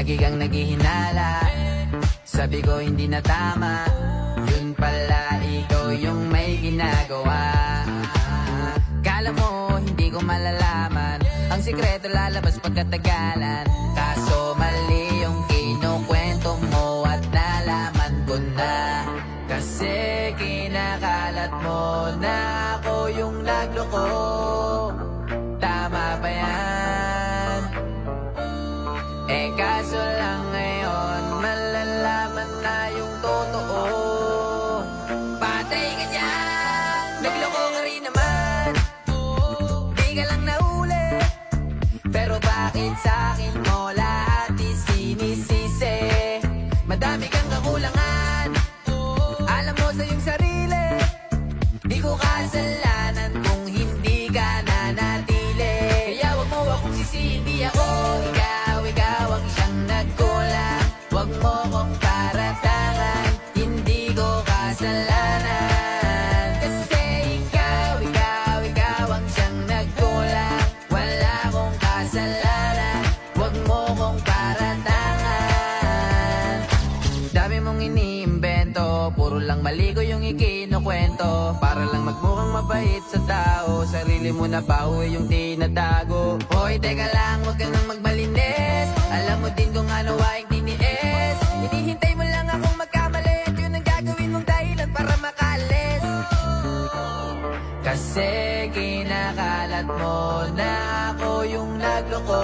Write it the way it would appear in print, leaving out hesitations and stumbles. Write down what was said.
Lagi kang naghihinala, sabi ko hindi na tama. Yun pala ikaw yung may ginagawa. Kala mo hindi ko malalaman, ang sikreto lalabas pagkatagalan. Kaso mali yung kinukwento mo at nalaman ko na. Kasi kinakalat mo na ako yung nagloko. Tama ba yan? Eh kaso lang ngayon malalaman na yung totoo. Patay ka dyan, nagloko ka rin naman. Di ka lang nahuli, pero bakit sa'kin mo lahat isinisisi? Madami kang kakulangan, alam mo sa iyong sarili. Di ko kasalanan kung hindi ka nanatili. Kaya wag mo akong sisihin, di ako ikaw ang siyang nagkulang. Wag mo kong paratangan, hindi ko kasalanan. Kasi ikaw ang siyang nagkulang. Wala kong kasalanan, wag mo kong paratangan. Dami mong iniimbento, puro lang mali ko yung ikinukwento. Para lang magmukhang mabait sa tao, sarili mo na baho yung tinatago. Hoy, teka lang, wag ka nang magmalinis. Alam mo din kung ano aking tiniis. Hinihintay mo lang akong magkamali, at yun ang gagawin mong dahilan para makalis. Kasi kinakalat mo na ako yung nagloko.